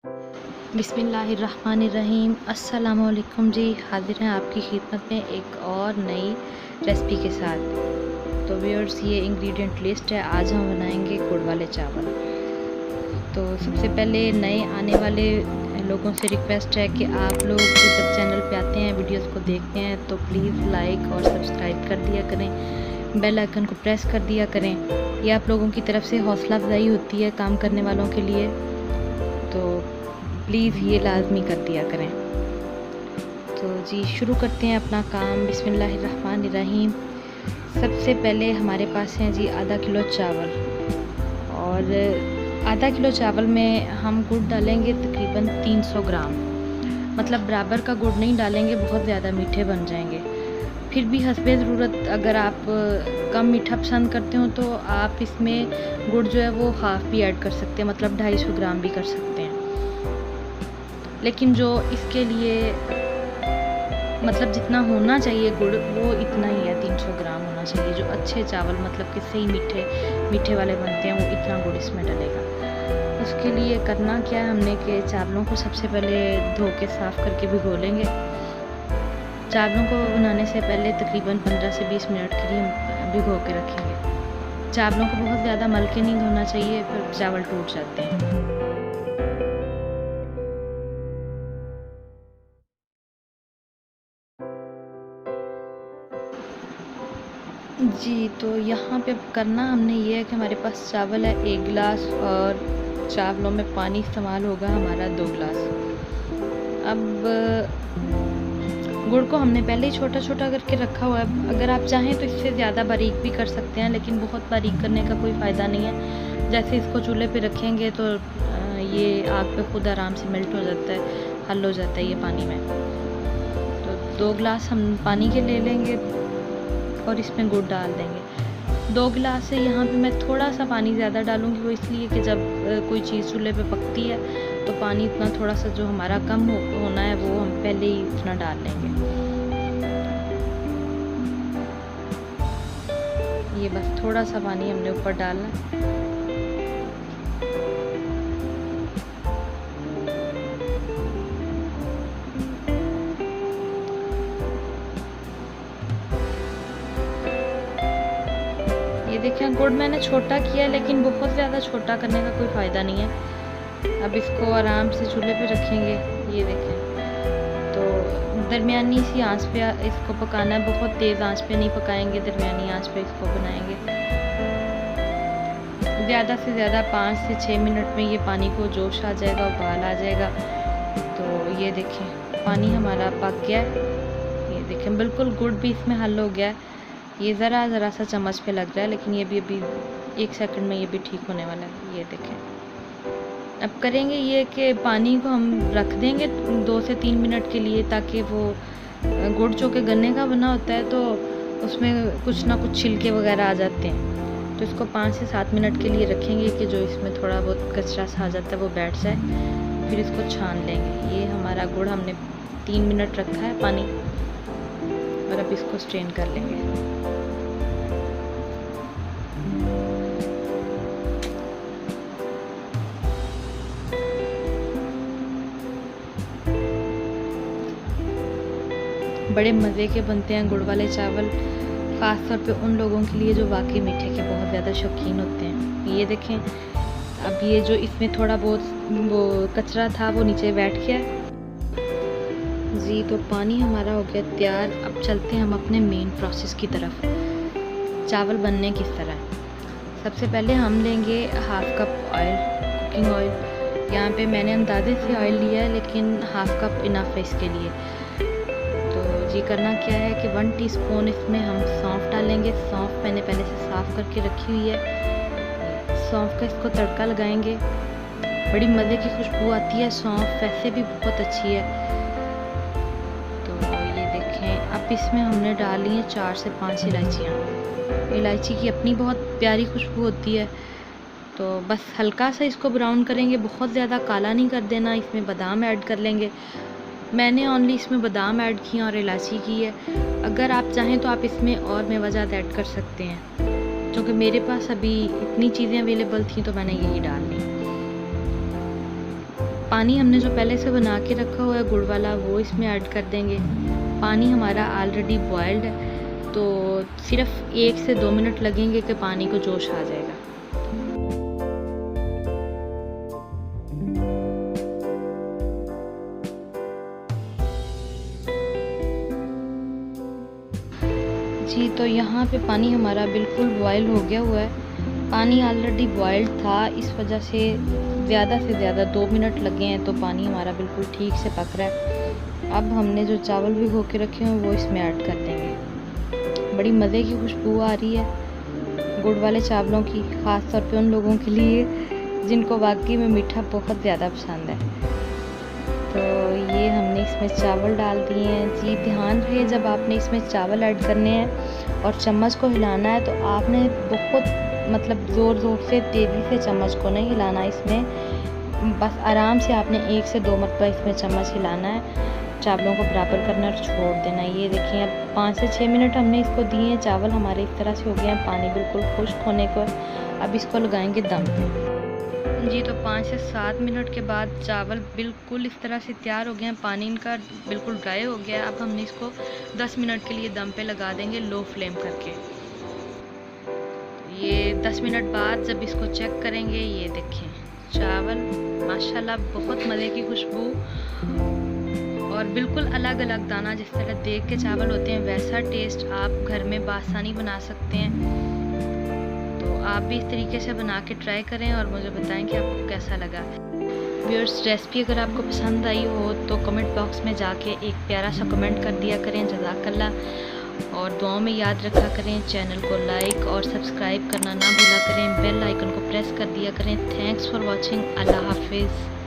बिस्मिल्लाहिर्रहमानिर्रहीम। अस्सलाम वालेकुम जी। हाजिर हैं आपकी खिदमत में एक और नई रेसिपी के साथ। तो व्यूअर्स, ये इंग्रेडिएंट लिस्ट है। आज हम बनाएंगे गुड़ वाले चावल। तो सबसे पहले नए आने वाले लोगों से रिक्वेस्ट है कि आप लोग जब चैनल पे आते हैं, वीडियोस को देखते हैं, तो प्लीज़ लाइक और सब्सक्राइब कर दिया करें, बेल आइकन को प्रेस कर दिया करें। ये आप लोगों की तरफ से हौसला अफजाई होती है काम करने वालों के लिए, तो प्लीज़ ये लाजमी कर दिया करें। तो जी शुरू करते हैं अपना काम। बिस्मिल्लाहिर्रहमानिर्रहीम। सबसे पहले हमारे पास हैं जी आधा किलो चावल, और आधा किलो चावल में हम गुड़ डालेंगे तकरीबन 300 ग्राम। मतलब बराबर का गुड़ नहीं डालेंगे, बहुत ज़्यादा मीठे बन जाएंगे। फिर भी हस्बे ज़रूरत, अगर आप कम मीठा पसंद करते हो तो आप इसमें गुड़ जो है वो हाफ़ भी ऐड कर सकते हैं, मतलब 250 ग्राम भी कर सकते हैं। लेकिन जो इसके लिए मतलब जितना होना चाहिए गुड़, वो इतना ही है, 300 ग्राम होना चाहिए। जो अच्छे चावल मतलब कि सही मीठे वाले बनते हैं, वो इतना गुड़ इसमें डलेगा। उसके लिए करना क्या है हमने कि चावलों को सबसे पहले धो के साफ़ करके भिगो लेंगे। चावलों को बनाने से पहले तकरीबन 15 से 20 मिनट के लिए भिगो के रखेंगे। चावलों को बहुत ज़्यादा मल के नहीं धोना चाहिए, फिर चावल टूट जाते हैं। जी, तो यहाँ पे करना हमने ये है कि हमारे पास चावल है 1 गिलास, और चावलों में पानी इस्तेमाल होगा हमारा 2 गिलास। अब गुड़ को हमने पहले ही छोटा छोटा करके रखा हुआ है। अगर आप चाहें तो इससे ज़्यादा बारीक भी कर सकते हैं, लेकिन बहुत बारीक करने का कोई फ़ायदा नहीं है। जैसे इसको चूल्हे पे रखेंगे तो ये आग पे खुद आराम से मेल्ट हो जाता है, हल हो जाता है ये पानी में। तो 2 गिलास हम पानी के ले लेंगे और इसमें गुड़ डाल देंगे। 2 गिलास से यहाँ पे मैं थोड़ा सा पानी ज़्यादा डालूँगी, वो इसलिए कि जब कोई चीज़ चूल्हे पे पकती है तो पानी इतना थोड़ा सा जो हमारा कम होना है वो हम पहले ही इतना डाल लेंगे। ये बस थोड़ा सा पानी हमने ऊपर डालना है। ये देखें, गुड़ मैंने छोटा किया है, लेकिन बहुत ज़्यादा छोटा करने का कोई फ़ायदा नहीं है। अब इसको आराम से चूल्हे पे रखेंगे। ये देखें, तो दरमियानी सी आंच पे इसको पकाना है, बहुत तेज़ आंच पे नहीं पकाएंगे, दरमियानी आंच पे इसको बनाएंगे। ज़्यादा से ज़्यादा 5 से 6 मिनट में ये पानी को जोश आ जाएगा, उबाल आ जाएगा। तो ये देखें, पानी हमारा पक गया है। ये देखें, बिल्कुल गुड़ भी इसमें हल हो गया है। ये ज़रा सा चम्मच पे लग रहा है, लेकिन ये भी अभी 1 सेकंड में ये भी ठीक होने वाला है। ये देखें, अब करेंगे ये कि पानी को हम रख देंगे 2 से 3 मिनट के लिए, ताकि वो गुड़ जो कि गन्ने का बना होता है तो उसमें कुछ ना कुछ छिलके वगैरह आ जाते हैं। तो इसको 5 से 7 मिनट के लिए रखेंगे कि जो इसमें थोड़ा बहुत कचरा सा आ जाता है वो बैठ जाए। फिर इसको छान लेंगे। ये हमारा गुड़ हमने 3 मिनट रखा है पानी, और अब इसको स्ट्रेन कर लेंगे। बड़े मज़े के बनते हैं गुड़ वाले चावल, ख़ास तौर पे उन लोगों के लिए जो वाकई मीठे के बहुत ज़्यादा शौकीन होते हैं। ये देखें, अब ये जो इसमें थोड़ा बहुत वो कचरा था वो नीचे बैठ गया जी। तो पानी हमारा हो गया तैयार। अब चलते हैं हम अपने मेन प्रोसेस की तरफ। चावल बनने किस तरह है। सबसे पहले हम लेंगे half cup oil, cooking oil. यहाँ पे मैंने अंदाजे से ऑयल लिया है, लेकिन हाफ़ कप इनफ है इसके लिए। तो जी करना क्या है कि 1 टीस्पून इसमें हम सौंफ डालेंगे। सौंफ मैंने पहले से साफ़ करके रखी हुई है। सौंफ का इसको तड़का लगाएंगे। बड़ी मज़े की खुशबू आती है, सौंफ वैसे भी बहुत अच्छी है। तो ये देखें, अब इसमें हमने डाली है 4 से 5 इलायचियाँ। इलायची की अपनी बहुत प्यारी खुशबू होती है। तो बस हल्का सा इसको ब्राउन करेंगे, बहुत ज़्यादा काला नहीं कर देना। इसमें बादाम ऐड कर लेंगे। मैंने ओनली इसमें बादाम ऐड किया और इलायची की है। अगर आप चाहें तो आप इसमें और मेवाजात ऐड कर सकते हैं, क्योंकि मेरे पास अभी इतनी चीज़ें अवेलेबल थी तो मैंने यही डाल ली। पानी हमने जो पहले से बना के रखा हुआ है गुड़ वाला वो इसमें ऐड कर देंगे। पानी हमारा ऑलरेडी बॉयल्ड है, तो सिर्फ 1 से 2 मिनट लगेंगे कि पानी को जोश आ जाएगा। जी तो यहाँ पे पानी हमारा बिल्कुल बॉयल हो गया हुआ है। पानी ऑलरेडी बॉयल्ड था, इस वजह से ज़्यादा 2 मिनट लगे हैं, तो पानी हमारा बिल्कुल ठीक से पक रहा है। अब हमने जो चावल भिगो के रखे हैं वो इसमें ऐड कर देंगे। बड़ी मज़े की खुशबू आ रही है गुड़ वाले चावलों की, ख़ास तौर पे उन लोगों के लिए जिनको वाकई में मीठा बहुत ज़्यादा पसंद है। तो ये हमने इसमें चावल डाल दिए हैं। जी ध्यान रहे जब आपने इसमें चावल ऐड करने हैं और चम्मच को हिलाना है तो आपने बहुत ज़ोर से तेज़ी से चम्मच को नहीं हिलाना। इसमें बस आराम से आपने 1 से 2 मरतबा इसमें चम्मच हिलाना है, चावलों को बराबर करना और छोड़ देना। ये देखिए अब 5 से 6 मिनट हमने इसको दिए हैं। चावल हमारे इस तरह से हो गए हैं, पानी बिल्कुल खुश्क होने को। अब इसको लगाएंगे दम पे। जी तो 5 से 7 मिनट के बाद चावल बिल्कुल इस तरह से तैयार हो गए हैं, पानी इनका बिल्कुल ड्राई हो गया है। अब हमने इसको 10 मिनट के लिए दम पे लगा देंगे लो फ्लेम करके। ये 10 मिनट बाद जब इसको चेक करेंगे, ये देखें चावल माशाल्लाह बहुत मज़े की खुशबू और बिल्कुल अलग अलग दाना, जिस तरह देख के चावल होते हैं वैसा टेस्ट आप घर में बासानी बना सकते हैं। आप भी इस तरीके से बना के ट्राई करें और मुझे बताएं कि आपको कैसा लगा। व्यूअर्स रेसिपी अगर आपको पसंद आई हो तो कमेंट बॉक्स में जाके एक प्यारा सा कमेंट कर दिया करें, जज़ाकल्लाह। और दुआओं में याद रखा करें, चैनल को लाइक और सब्सक्राइब करना ना भूला करें, बेल आइकन को प्रेस कर दिया करें। Thanks for watching. अल्लाह हाफिज़।